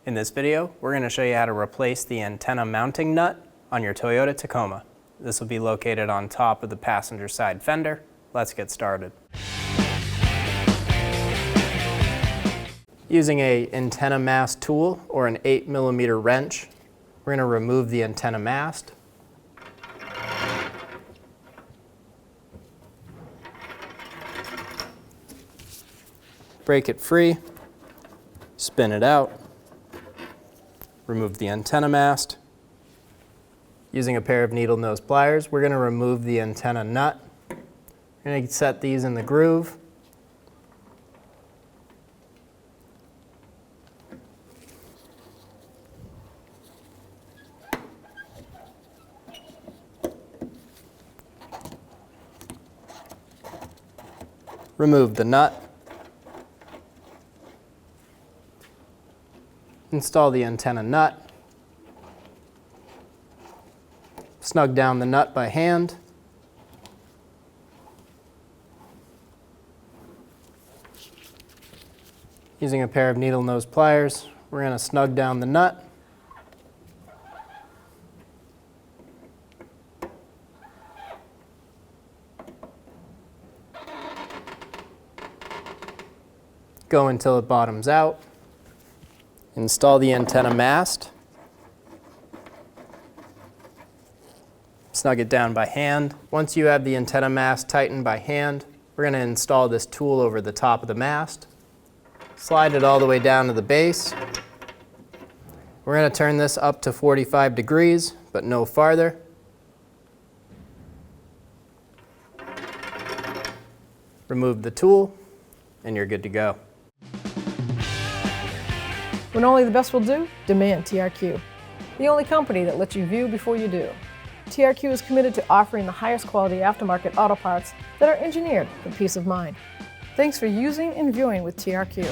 In this video, we're going to show you how to replace the antenna mounting nut on your Toyota Tacoma. This will be located on top of the passenger side fender. Let's get started. Using an antenna mast tool or an 8mm wrench, we're going to remove the antenna mast. Break it free, spin it out, remove the antenna mast. Using a pair of needle nose pliers, we're going to remove the antenna nut. We're going to set these in the groove. Remove the nut. Install the antenna nut. Snug down the nut by hand. Using a pair of needle nose pliers, we're going to snug down the nut. Go until it bottoms out. Install the antenna mast. Snug it down by hand. Once you have the antenna mast tightened by hand, we're going to install this tool over the top of the mast. Slide it all the way down to the base. We're going to turn this up to 45 degrees, but no farther. Remove the tool, and you're good to go. When only the best will do, demand TRQ. The only company that lets you view before you do. TRQ is committed to offering the highest quality aftermarket auto parts that are engineered for peace of mind. Thanks for using and viewing with TRQ.